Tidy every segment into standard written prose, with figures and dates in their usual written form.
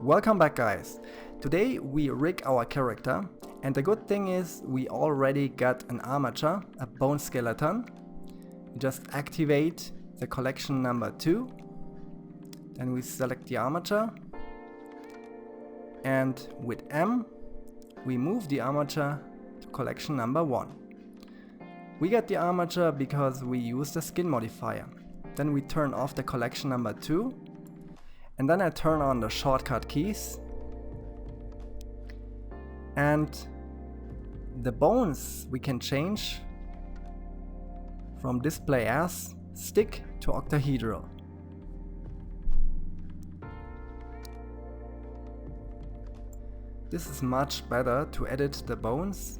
Welcome back, guys. Today we rig our character, and the good thing is we already got an armature, a bone skeleton. We just activate the collection number 2, then we select the armature, and with M we move the armature to collection number 1. We get the armature because we use the skin modifier. Then we turn off the collection number 2, and then I turn on the shortcut keys, and the bones we can change from display as stick to octahedral. This is much better to edit the bones.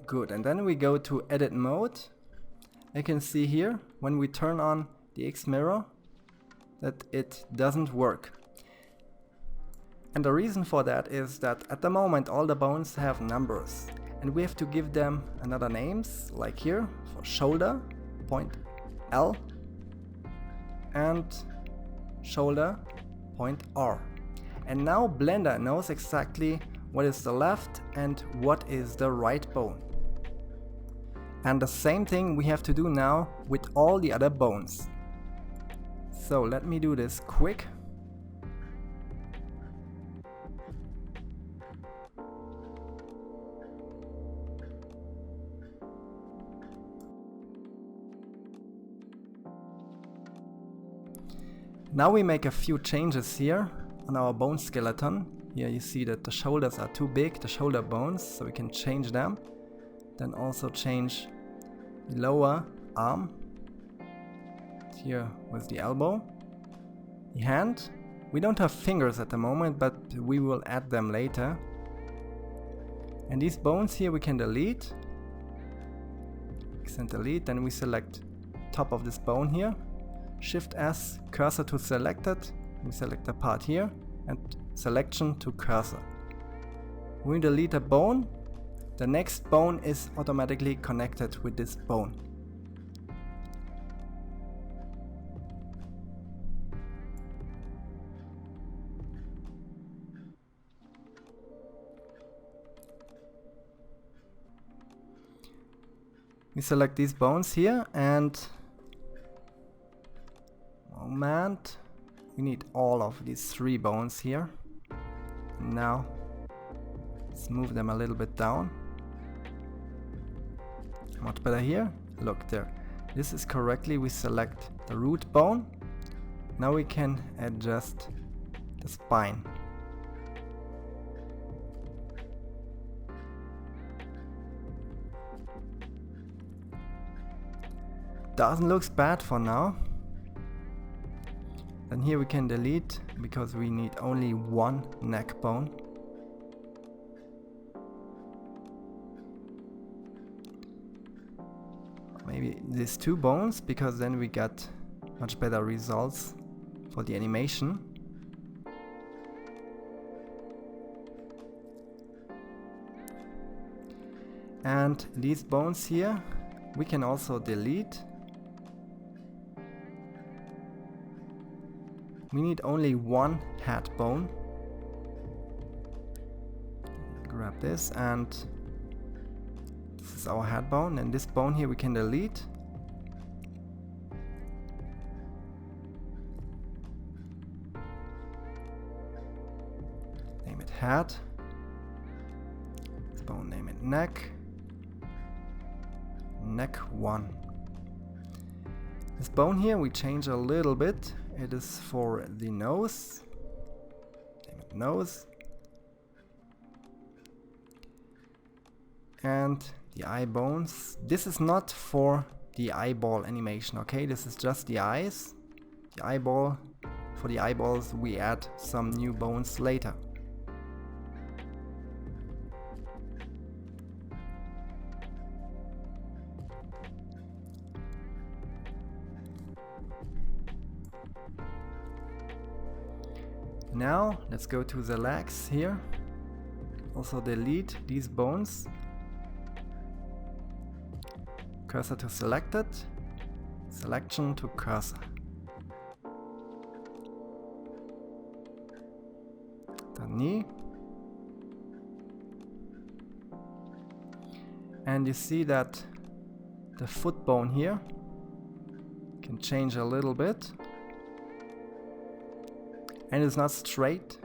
Good, and then we go to edit mode. I can see here when we turn on the X mirror that it doesn't work. And the reason for that is that at the moment all the bones have numbers, and we have to give them another names, like here for shoulder, point L, and shoulder, point R. And now Blender knows exactly what is the left and what is the right bone. And the same thing we have to do now with all the other bones. So let me do this quick. Now we make a few changes here on our bone skeleton. Here you see that the shoulders are too big, the shoulder bones, so we can change them. Then also change the lower arm, here with the elbow, the hand. We don't have fingers at the moment, but we will add them later. And these bones here we can delete. Extend delete, then we select top of this bone here. Shift S, cursor to selected. We select the part here and selection to cursor. When we delete a bone, the next bone is automatically connected with this bone. We select these bones here, and moment, we need all of these 3 bones here. Now let's move them a little bit down. Much better here. Look there. This is correctly. We select the root bone. Now we can adjust the spine. Doesn't look bad for now. Then here we can delete because we need only 1 neck bone. Maybe these 2 bones, because then we get much better results for the animation. And these bones here we can also delete. We need only 1 head bone. Grab this, and this is our head bone, and this bone here we can delete. Name it head. This bone, name it neck. Neck 1. This bone here we change a little bit. It is for the nose. Name it nose. And the eye bones. This is not for the eyeball animation, okay? This is just the eyes. The eyeball. For the eyeballs we add some new bones later. Now let's go to the legs here. Also delete these bones. Cursor to selected, selection to cursor. The knee. And you see that the foot bone here can change a little bit. And it's not straight.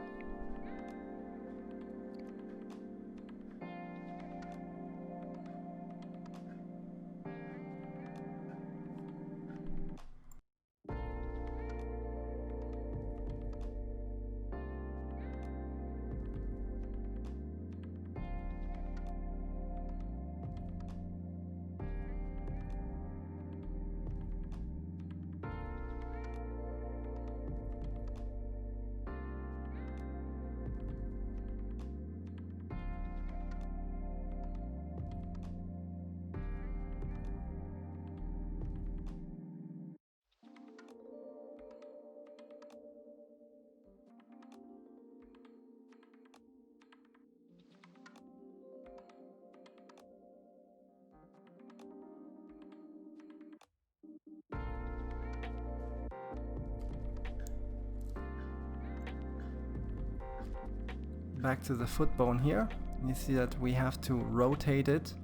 Back to the foot bone here. You see that we have to rotate it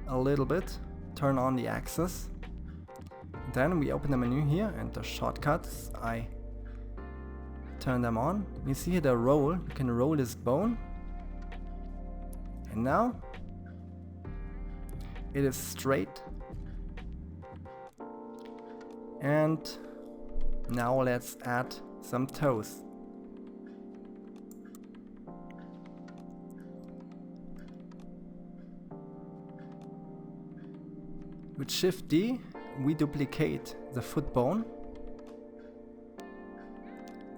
a little bit, turn on the axis. Then we open the menu here and the shortcuts, I turn them on. You see here the roll, you can roll this bone. And now it is straight. And now let's add some toes. With Shift D, we duplicate the foot bone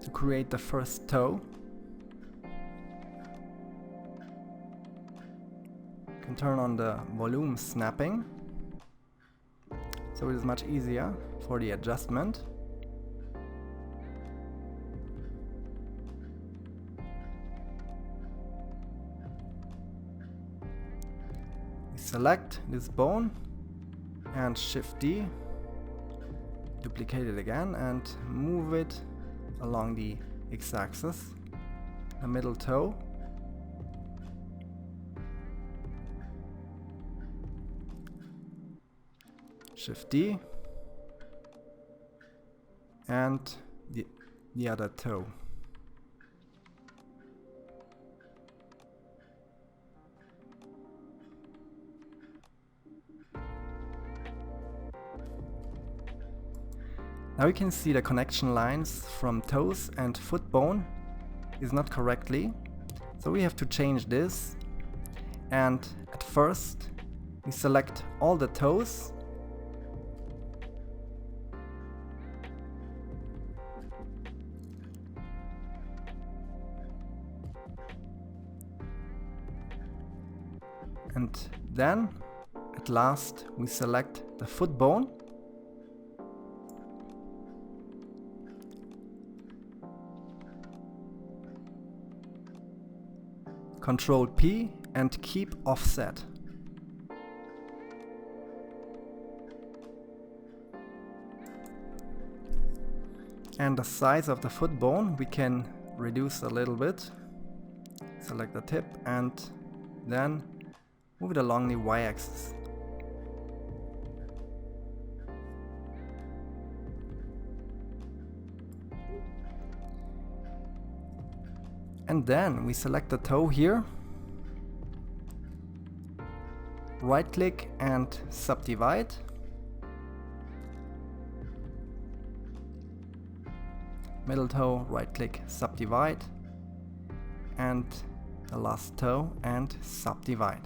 to create the first toe. You can turn on the volume snapping, so it is much easier for the adjustment. We select this bone and Shift D, duplicate it again and move it along the x-axis, the middle toe. Shift D and the other toe. Now you can see the connection lines from toes and foot bone is not correctly, so we have to change this. And at first we select all the toes, and then at last we select the foot bone. Control P and keep offset. And the size of the foot bone we can reduce a little bit. Select the tip and then move it along the y-axis. And then we select the toe here, right click and subdivide. Middle toe, right click, subdivide. And the last toe and subdivide.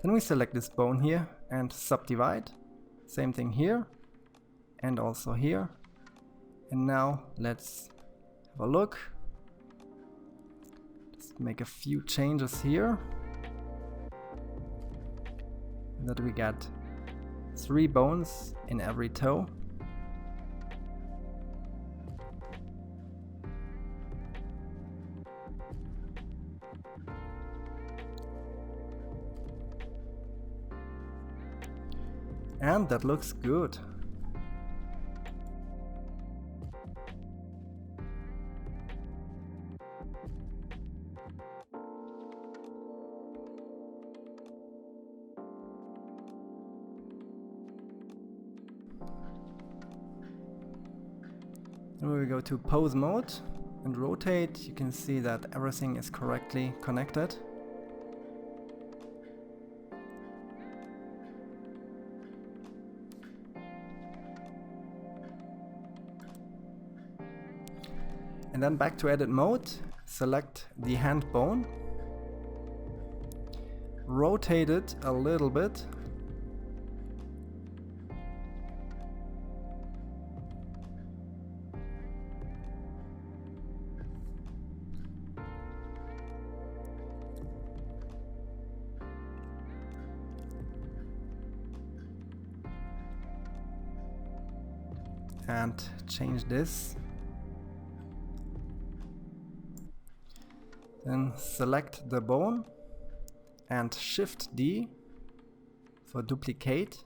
Then we select this bone here and subdivide. Same thing here and also here. And now let's have a look. Just make a few changes here. That we get 3 bones in every toe. And that looks good. Then we will go to pose mode and rotate. You can see that everything is correctly connected. And then back to edit mode, select the hand bone, rotate it a little bit, and change this. Then select the bone and Shift D for duplicate.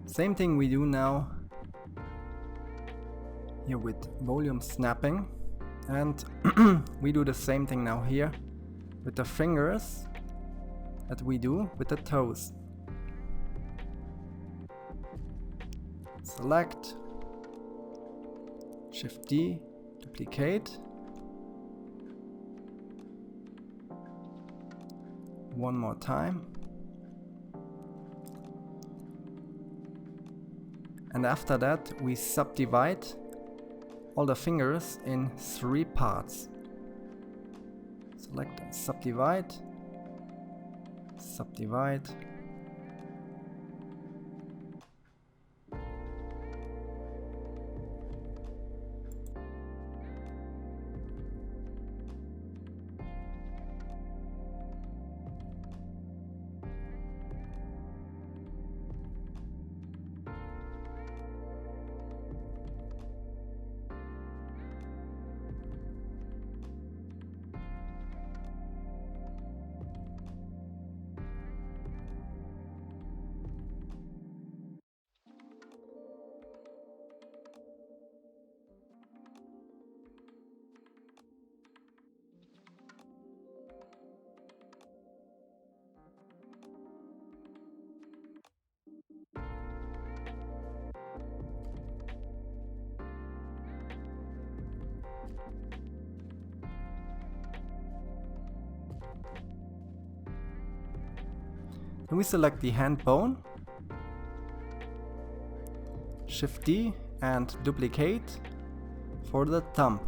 Same thing we do now here with volume snapping, and we do the same thing now here with the fingers that we do with the toes. Select, Shift D, duplicate. One more time. And after that we subdivide all the fingers in 3 parts. Select and subdivide, subdivide. Then we select the hand bone, Shift D and duplicate for the thumb.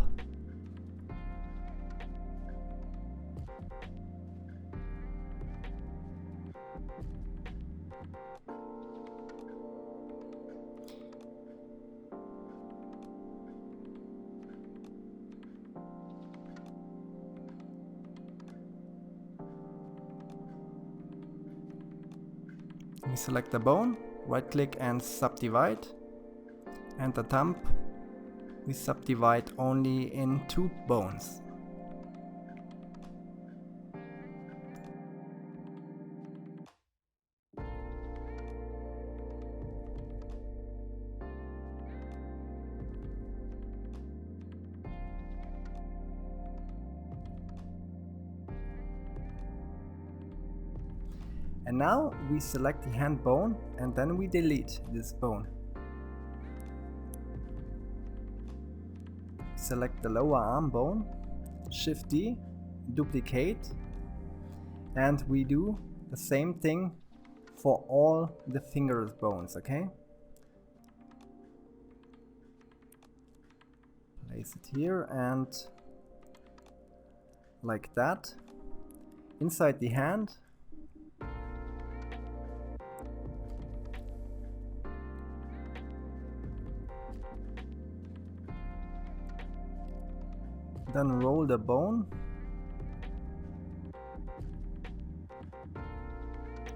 We select the bone, right click and subdivide, and the thumb we subdivide only in 2 bones. And now we select the hand bone and then we delete this bone. Select the lower arm bone, Shift D, duplicate, and we do the same thing for all the fingers bones, okay? Place it here and like that. Inside the hand, then roll the bone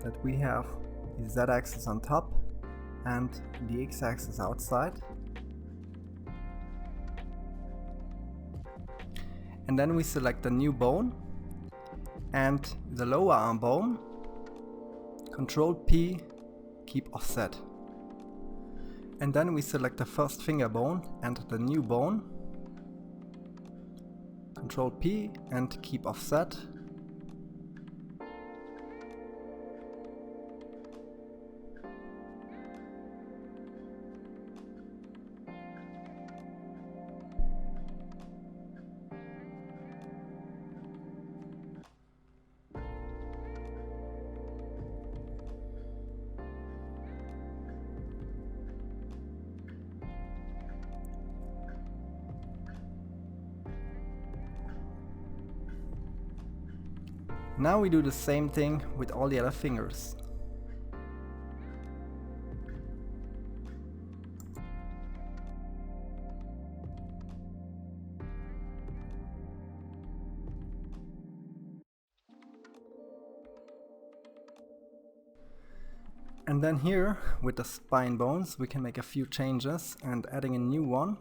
that we have the z-axis on top and the x-axis outside. And then we select the new bone and the lower arm bone, Control P, keep offset. And then we select the first finger bone and the new bone, Control P and keep offset. Now we do the same thing with all the other fingers. And then here, with the spine bones, we can make a few changes and adding a new one.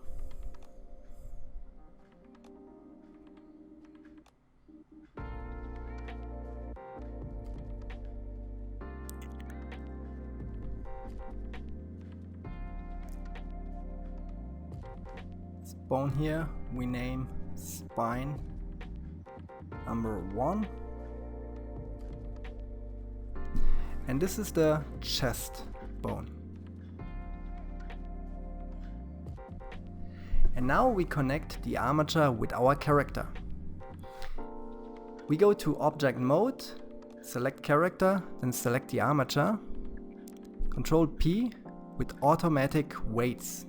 This bone here we name spine number 1. And this is the chest bone. And now we connect the armature with our character. We go to Object Mode, select Character, then select the armature, Control P with Automatic Weights.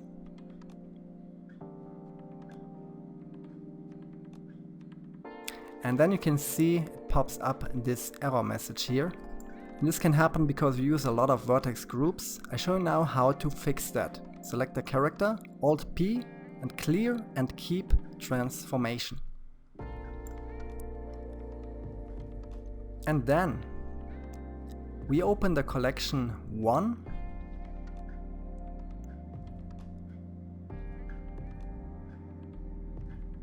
And then you can see it pops up this error message here. And this can happen because we use a lot of vertex groups. I show you now how to fix that. Select the character, Alt P, and clear and keep transformation. And then we open the collection 1.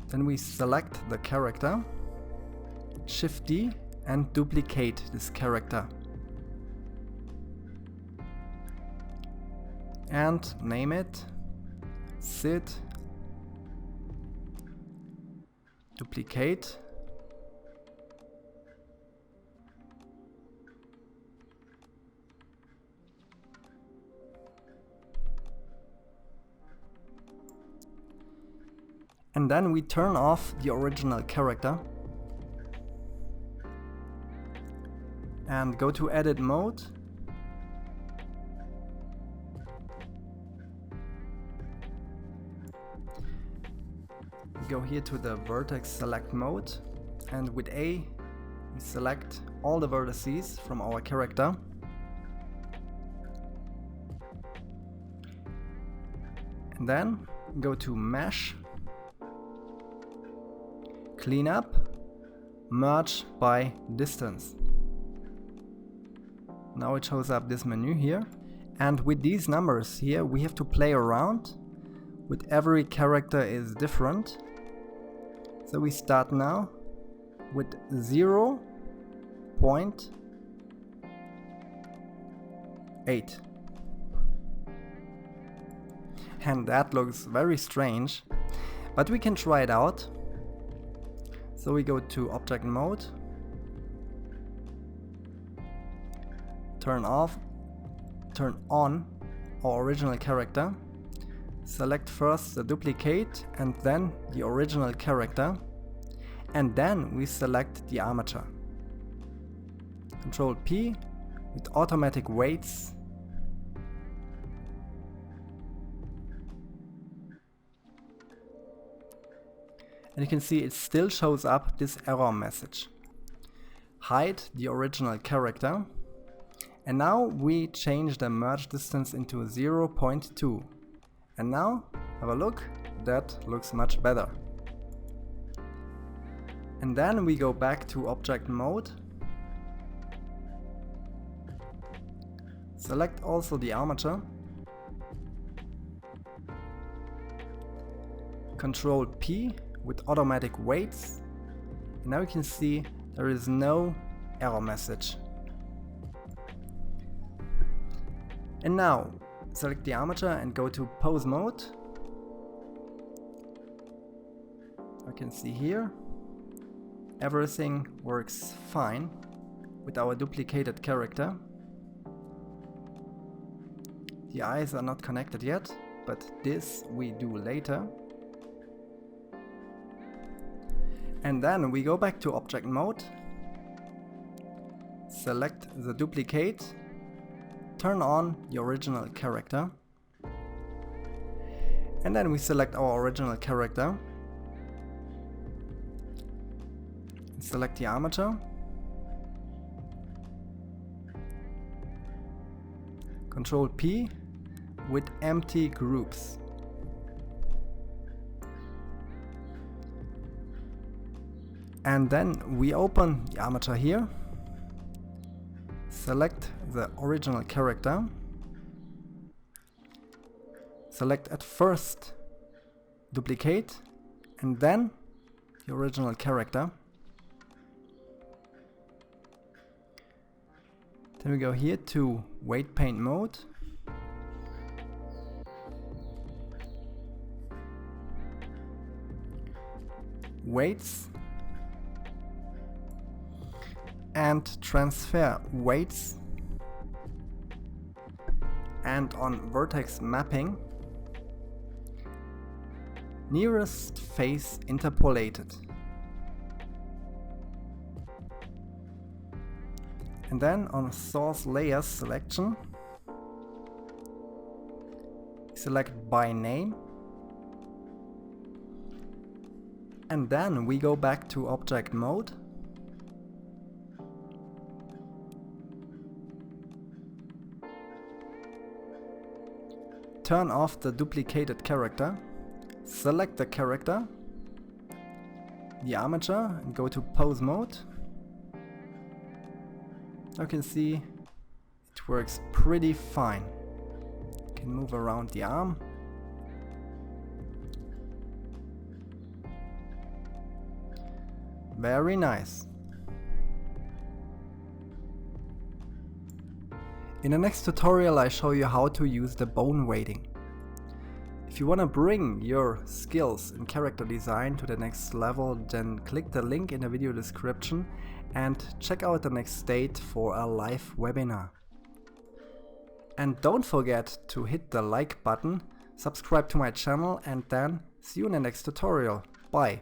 Then we select the character, Shift D, and duplicate this character. And name it Sid, duplicate, and then we turn off the original character and go to Edit Mode. Go here to the vertex select mode, and with A we select all the vertices from our character. And then go to Mesh, Clean Up, Merge by Distance. Now it shows up this menu here, and with these numbers here we have to play around. With every character is different. So we start now with 0.8. And that looks very strange, but we can try it out. So we go to Object Mode, turn on our original character. Select first the duplicate and then the original character, and then we select the armature. Control P with Automatic Weights, and you can see it still shows up this error message. Hide the original character, and now we change the merge distance into 0.2. And now, have a look, that looks much better. And then we go back to Object Mode, Select also the armature. Control P with automatic weights. And now you can see there is no error message. And now select the armature and go to pose mode. You can see here everything works fine with our duplicated character. The eyes are not connected yet, but this we do later. And then we go back to object mode, select the duplicate, turn on the original character, and then we select our original character, select the armature, Control P with empty groups. And then we open the armature here, select the original character, select at first duplicate and then the original character. Then we go here to weight paint mode, weights, and transfer weights, and on vertex mapping, nearest face interpolated. And then on source layers selection, select by name, and then we go back to object mode, turn off the duplicated character, select the character, the armature, and go to pose mode. You can see it works pretty fine. You can move around the arm. Very nice. In the next tutorial I show you how to use the bone weighting. If you want to bring your skills in character design to the next level, then click the link in the video description and check out the next date for a live webinar. And don't forget to hit the like button, subscribe to my channel, and then see you in the next tutorial. Bye!